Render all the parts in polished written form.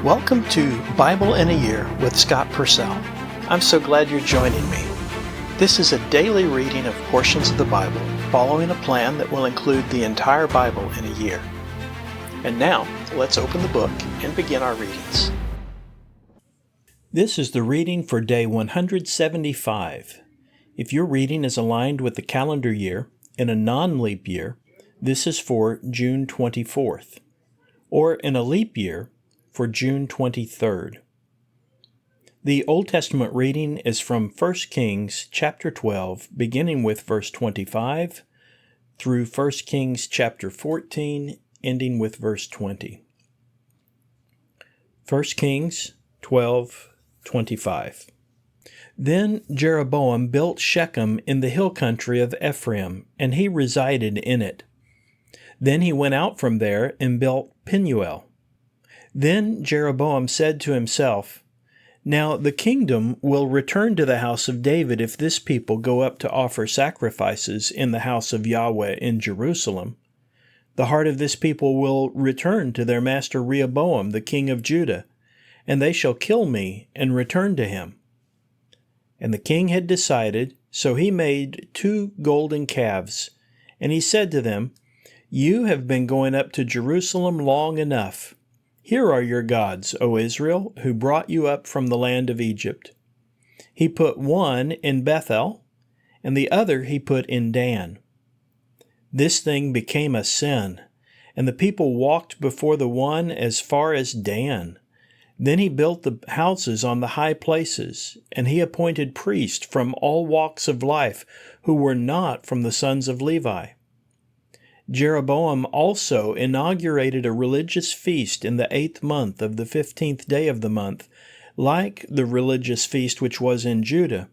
Welcome to Bible in a Year with Scott Purcell. I'm so glad you're joining me. This is a daily reading of portions of the Bible, following a plan that will include the entire Bible in a year. And now, let's open the book and begin our readings. This is the reading for day 175. If your reading is aligned with the calendar year in a non-leap year, this is for June 24th, or in a leap year for June 23rd. The Old Testament reading is from 1 Kings chapter 12, beginning with verse 25, through 1 Kings chapter 14, ending with verse 20. 1 Kings 12:25. Then Jeroboam built Shechem in the hill country of Ephraim, and he resided in it. Then he went out from there and built Penuel. Then Jeroboam said to himself, "Now the kingdom will return to the house of David if this people go up to offer sacrifices in the house of Yahweh in Jerusalem. The heart of this people will return to their master Rehoboam, the king of Judah, and they shall kill me and return to him." And the king had decided, so he made 2 golden calves, and he said to them, "You have been going up to Jerusalem long enough. Here are your gods, O Israel, who brought you up from the land of Egypt." He put one in Bethel, and the other he put in Dan. This thing became a sin, and the people walked before the one as far as Dan. Then he built the houses on the high places, and he appointed priests from all walks of life who were not from the sons of Levi. Jeroboam also inaugurated a religious feast in the 8th month of the 15th day of the month, like the religious feast which was in Judah,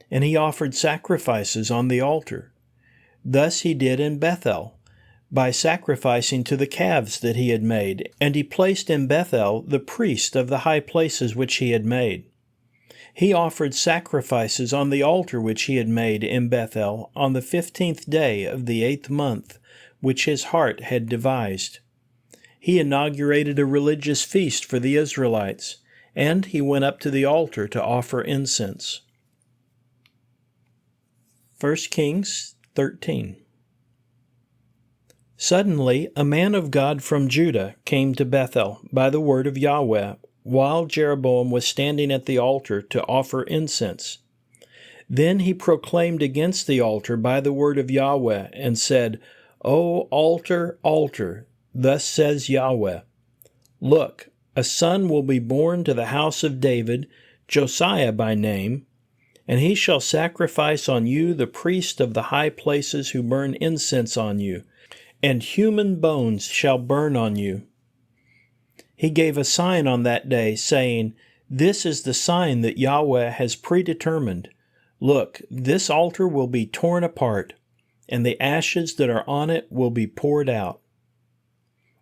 and he offered sacrifices on the altar. Thus he did in Bethel, by sacrificing to the calves that he had made, and he placed in Bethel the priest of the high places which he had made. He offered sacrifices on the altar which he had made in Bethel on the 15th day of the 8th month, which his heart had devised. He inaugurated a religious feast for the Israelites, and he went up to the altar to offer incense. 1 Kings 13. Suddenly a man of God from Judah came to Bethel by the word of Yahweh, while Jeroboam was standing at the altar to offer incense. Then he proclaimed against the altar by the word of Yahweh, and said, "O altar, altar, thus says Yahweh, look, a son will be born to the house of David, Josiah by name, and he shall sacrifice on you the priest of the high places who burn incense on you, and human bones shall burn on you." He gave a sign on that day, saying, "This is the sign that Yahweh has predetermined. Look, this altar will be torn apart, and the ashes that are on it will be poured out."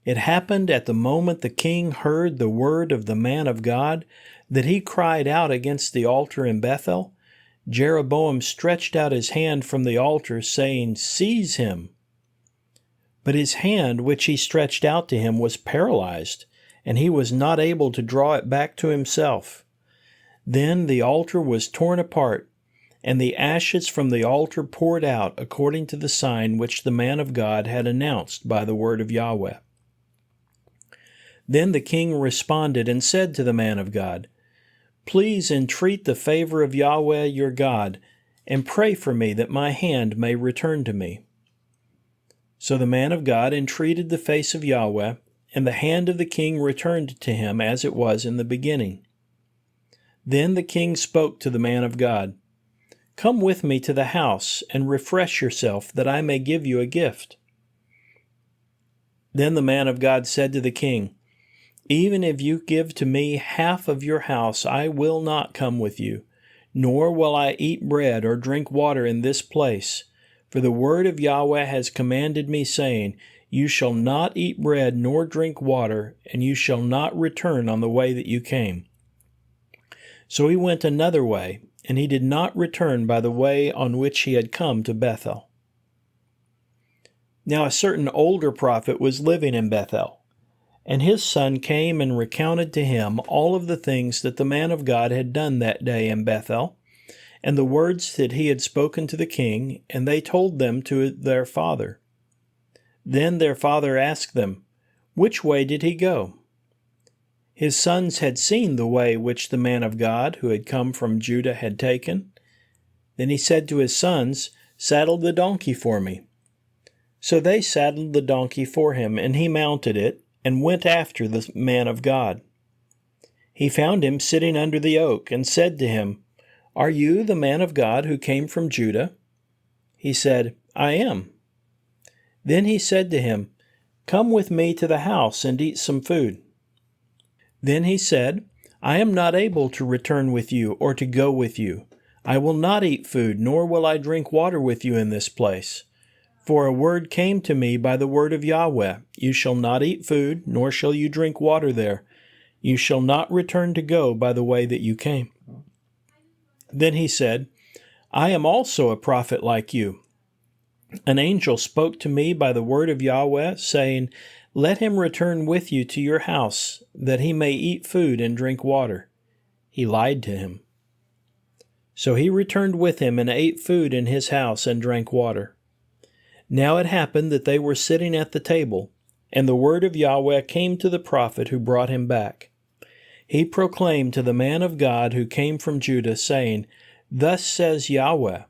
It happened at the moment the king heard the word of the man of God that he cried out against the altar in Bethel. Jeroboam stretched out his hand from the altar, saying, "Seize him." But his hand which he stretched out to him was paralyzed, and he was not able to draw it back to himself. Then the altar was torn apart, and the ashes from the altar poured out according to the sign which the man of God had announced by the word of Yahweh. Then the king responded and said to the man of God, "Please entreat the favor of Yahweh your God, and pray for me that my hand may return to me." So the man of God entreated the face of Yahweh, and the hand of the king returned to him as it was in the beginning. Then the king spoke to the man of God, "Come with me to the house and refresh yourself, that I may give you a gift." Then the man of God said to the king, "Even if you give to me half of your house, I will not come with you, nor will I eat bread or drink water in this place. For the word of Yahweh has commanded me, saying, You shall not eat bread nor drink water, and you shall not return on the way that you came." So he went another way, and he did not return by the way on which he had come to Bethel. Now a certain older prophet was living in Bethel, And his son came and recounted to him all of the things that the man of God had done that day in Bethel, and the words that he had spoken to the king, and they told them to their father. Then their father asked them, "Which way did he go?" His sons had seen the way which the man of God who had come from Judah had taken. Then he said to his sons, "Saddle the donkey for me." So they saddled the donkey for him, and he mounted it, and went after the man of God. He found him sitting under the oak, and said to him, "Are you the man of God who came from Judah?" He said, "I am." Then he said to him, "Come with me to the house and eat some food." Then he said, "I am not able to return with you or to go with you. I will not eat food, nor will I drink water with you in this place. For a word came to me by the word of Yahweh, you shall not eat food, nor shall you drink water there. You shall not return to go by the way that you came." Then he said, "I am also a prophet like you. An angel spoke to me by the word of Yahweh, saying, Let him return with you to your house, that he may eat food and drink water." He lied to him. So he returned with him and ate food in his house and drank water. Now it happened that they were sitting at the table, and the word of Yahweh came to the prophet who brought him back. He proclaimed to the man of God who came from Judah, saying, "Thus says Yahweh,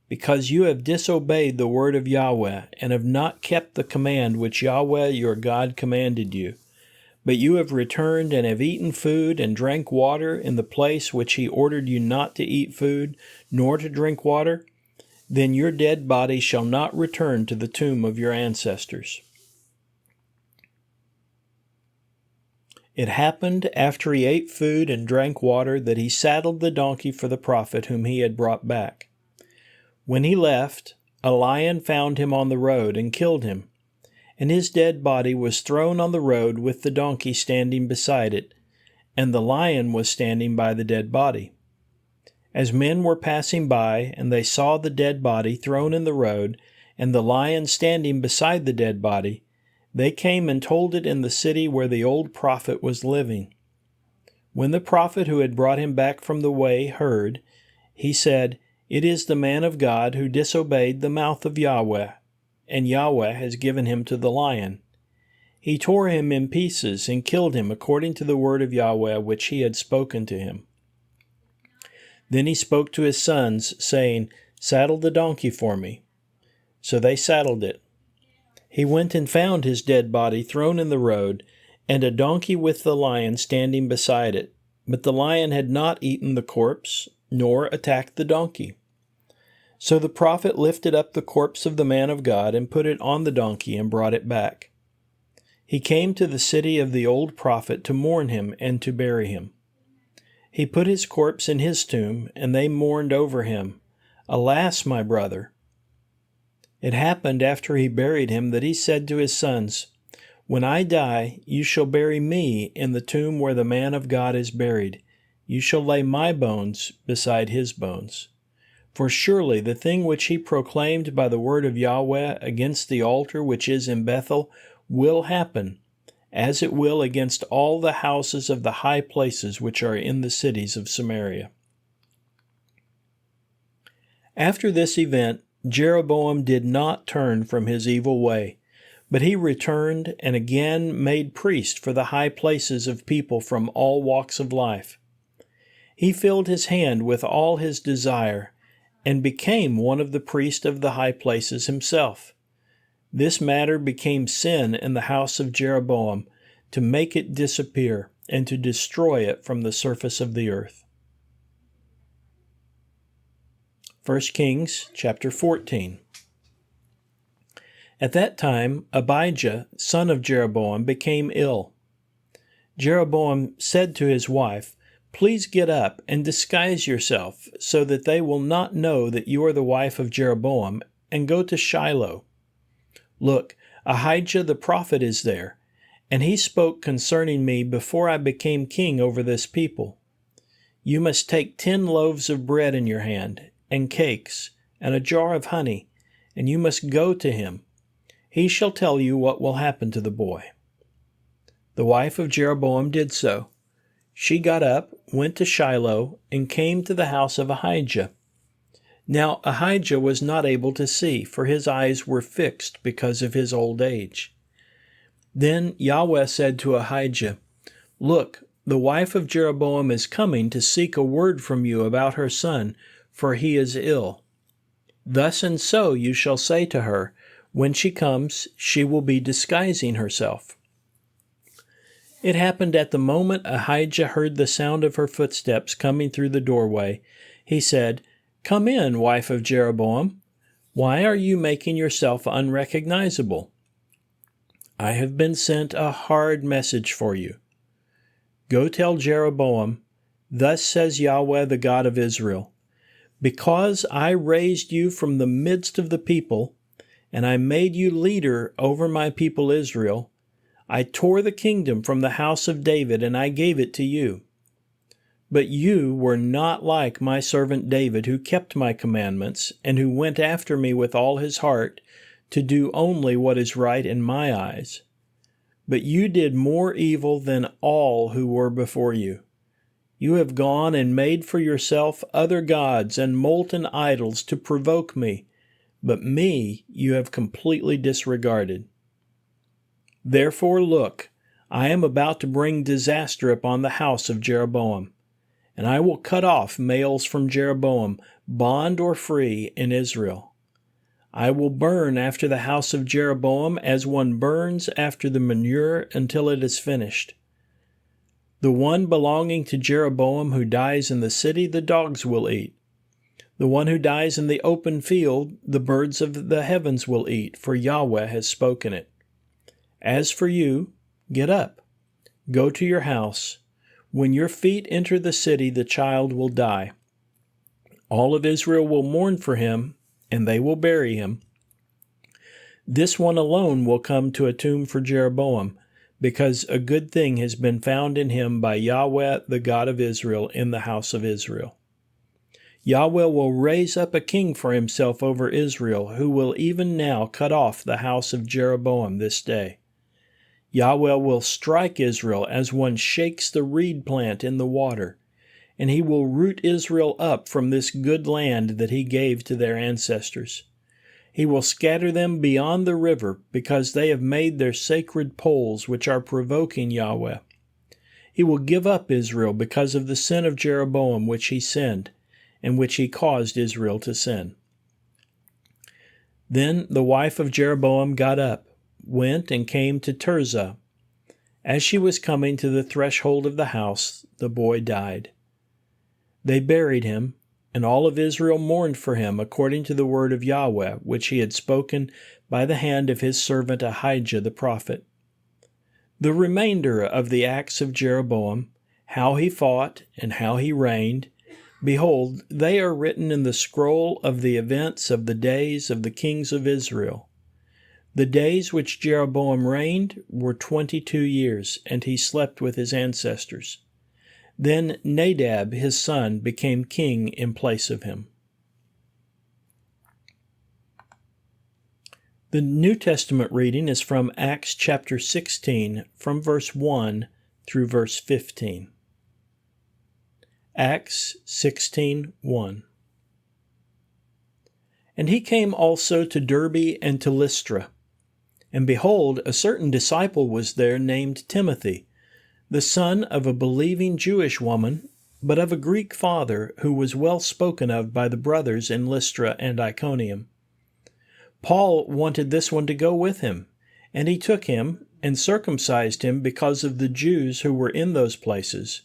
because you have disobeyed the word of Yahweh, and have not kept the command which Yahweh your God commanded you, but you have returned and have eaten food and drank water in the place which he ordered you not to eat food, nor to drink water, then your dead body shall not return to the tomb of your ancestors." It happened after he ate food and drank water that he saddled the donkey for the prophet whom he had brought back. When he left, a lion found him on the road and killed him, and his dead body was thrown on the road with the donkey standing beside it, and the lion was standing by the dead body. As men were passing by, and they saw the dead body thrown in the road, and the lion standing beside the dead body, they came and told it in the city where the old prophet was living. When the prophet who had brought him back from the way heard, he said, "It is the man of God who disobeyed the mouth of Yahweh, and Yahweh has given him to the lion. He tore him in pieces and killed him according to the word of Yahweh which he had spoken to him." Then he spoke to his sons, saying, "Saddle the donkey for me." So they saddled it. He went and found his dead body thrown in the road, and a donkey with the lion standing beside it. But the lion had not eaten the corpse, nor attacked the donkey. So the prophet lifted up the corpse of the man of God and put it on the donkey and brought it back. He came to the city of the old prophet to mourn him and to bury him. He put his corpse in his tomb, and they mourned over him. "Alas, my brother!" It happened after he buried him that he said to his sons, "When I die, you shall bury me in the tomb where the man of God is buried. You shall lay my bones beside his bones. For surely the thing which he proclaimed by the word of Yahweh against the altar which is in Bethel will happen, as it will against all the houses of the high places which are in the cities of Samaria." After this event, Jeroboam did not turn from his evil way, but he returned and again made priests for the high places of people from all walks of life. He filled his hand with all his desire, and became one of the priests of the high places himself. This matter became sin in the house of Jeroboam, to make it disappear and to destroy it from the surface of the earth. 1 Kings chapter 14. At that time, Ahijah, son of Jeroboam, became ill. Jeroboam said to his wife, "Please get up and disguise yourself, so that they will not know that you are the wife of Jeroboam, and go to Shiloh. Look, Ahijah the prophet is there, and he spoke concerning me before I became king over this people. You must take 10 loaves of bread in your hand, and cakes, and a jar of honey, and you must go to him. He shall tell you what will happen to the boy." The wife of Jeroboam did so. She got up, went to Shiloh, and came to the house of Ahijah. Now Ahijah was not able to see, for his eyes were fixed because of his old age. Then Yahweh said to Ahijah, "Look, the wife of Jeroboam is coming to seek a word from you about her son, for he is ill. Thus and so you shall say to her, when she comes, she will be disguising herself." It happened at the moment Ahijah heard the sound of her footsteps coming through the doorway. He said, "Come in, wife of Jeroboam. Why are you making yourself unrecognizable? I have been sent a hard message for you. Go tell Jeroboam, thus says Yahweh the God of Israel, because I raised you from the midst of the people, and I made you leader over my people Israel, I tore the kingdom from the house of David, and I gave it to you. But you were not like my servant David, who kept my commandments, and who went after me with all his heart, to do only what is right in my eyes. But you did more evil than all who were before you. You have gone and made for yourself other gods and molten idols to provoke me, but me you have completely disregarded. Therefore look, I am about to bring disaster upon the house of Jeroboam, and I will cut off males from Jeroboam, bond or free, in Israel. I will burn after the house of Jeroboam as one burns after the manure until it is finished. The one belonging to Jeroboam who dies in the city, the dogs will eat. The one who dies in the open field, the birds of the heavens will eat, for Yahweh has spoken it. As for you, get up, go to your house. When your feet enter the city, the child will die. All of Israel will mourn for him, and they will bury him. This one alone will come to a tomb for Jeroboam, because a good thing has been found in him by Yahweh, the God of Israel, in the house of Israel. Yahweh will raise up a king for himself over Israel, who will even now cut off the house of Jeroboam this day. Yahweh will strike Israel as one shakes the reed plant in the water, and he will root Israel up from this good land that he gave to their ancestors. He will scatter them beyond the river, because they have made their sacred poles which are provoking Yahweh. He will give up Israel because of the sin of Jeroboam which he sinned, and which he caused Israel to sin. Then the wife of Jeroboam got up, went and came to Tirzah. As she was coming to the threshold of the house, the boy died. They buried him, and all of Israel mourned for him according to the word of Yahweh, which he had spoken by the hand of his servant Ahijah the prophet. The remainder of the acts of Jeroboam, how he fought and how he reigned, behold, they are written in the scroll of the events of the days of the kings of Israel. The days which Jeroboam reigned were 22 years, and he slept with his ancestors. Then Nadab his son became king in place of him. The New Testament reading is from Acts chapter 16, from verse 1 through verse 15. Acts 16:1. And he came also to Derbe and to Lystra. And behold, a certain disciple was there named Timothy, the son of a believing Jewish woman, but of a Greek father, who was well spoken of by the brothers in Lystra and Iconium. Paul wanted this one to go with him, and he took him and circumcised him because of the Jews who were in those places,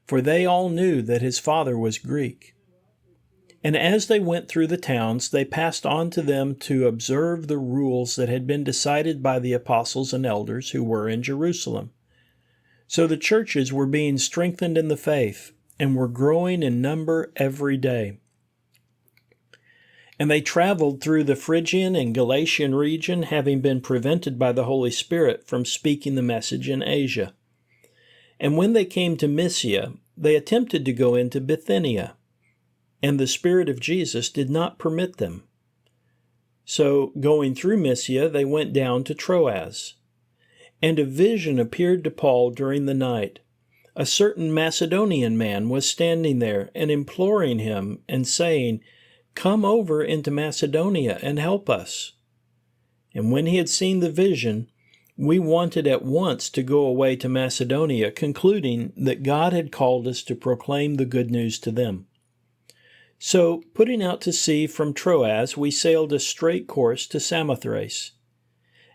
for they all knew that his father was Greek. And as they went through the towns, they passed on to them to observe the rules that had been decided by the apostles and elders who were in Jerusalem. So the churches were being strengthened in the faith and were growing in number every day. And they traveled through the Phrygian and Galatian region, having been prevented by the Holy Spirit from speaking the message in Asia. And when they came to Mysia, they attempted to go into Bithynia, and the Spirit of Jesus did not permit them. So, going through Mysia, they went down to Troas. And a vision appeared to Paul during the night. A certain Macedonian man was standing there and imploring him and saying, "Come over into Macedonia and help us." And when he had seen the vision, we wanted at once to go away to Macedonia, concluding that God had called us to proclaim the good news to them. So, putting out to sea from Troas, we sailed a straight course to Samothrace,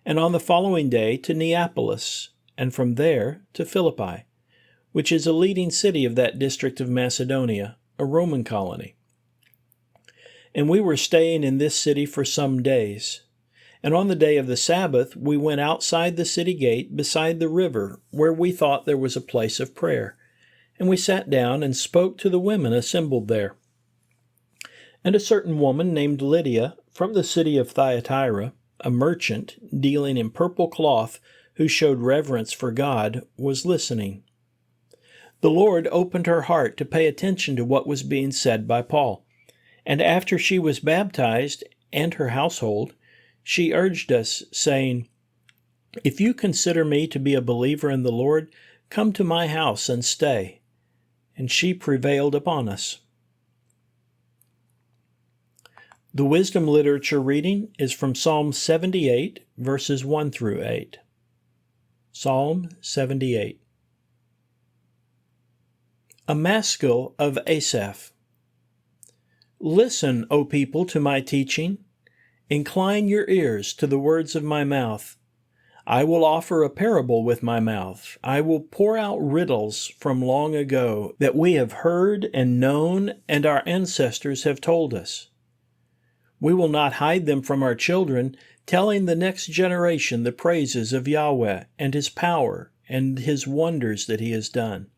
and on the following day to Neapolis, and from there to Philippi, which is a leading city of that district of Macedonia, a Roman colony. And we were staying in this city for some days. And on the day of the Sabbath, we went outside the city gate beside the river, where we thought there was a place of prayer. And we sat down and spoke to the women assembled there. And a certain woman named Lydia, from the city of Thyatira, a merchant dealing in purple cloth, who showed reverence for God, was listening. The Lord opened her heart to pay attention to what was being said by Paul. And after she was baptized, and her household, she urged us, saying, "If you consider me to be a believer in the Lord, come to my house and stay." And she prevailed upon us. The wisdom literature reading is from Psalm 78, verses 1 through 8. Psalm 78. A Maskil of Asaph. Listen, O people, to my teaching. Incline your ears to the words of my mouth. I will offer a parable with my mouth. I will pour out riddles from long ago that we have heard and known, and our ancestors have told us. We will not hide them from our children, telling the next generation the praises of Yahweh and His power and His wonders that He has done.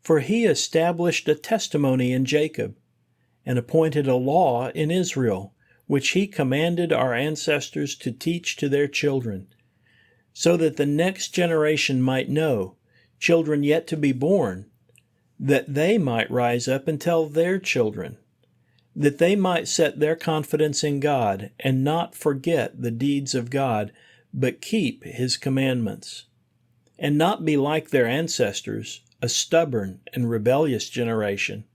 For He established a testimony in Jacob and appointed a law in Israel, which He commanded our ancestors to teach to their children, so that the next generation might know, children yet to be born, that they might rise up and tell their children, that they might set their confidence in God and not forget the deeds of God, but keep His commandments, and not be like their ancestors, a stubborn and rebellious generation,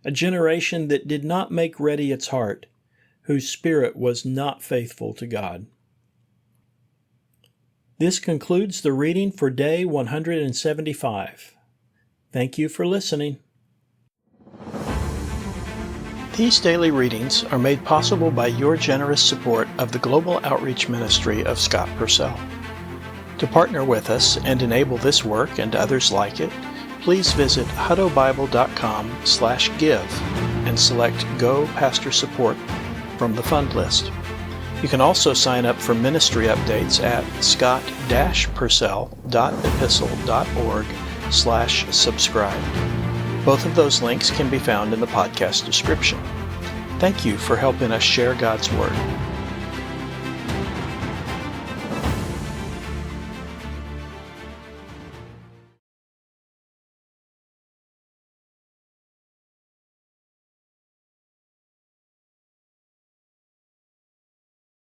a generation that did not make ready its heart, whose spirit was not faithful to God. This concludes the reading for day 175. Thank you for listening. These daily readings are made possible by your generous support of the global outreach ministry of Scott Purcell. To partner with us and enable this work and others like it, please visit huttobible.com/give and select Go Pastor Support from the fund list. You can also sign up for ministry updates at scott-purcell.epistle.org/subscribe. Both of those links can be found in the podcast description. Thank you for helping us share God's Word.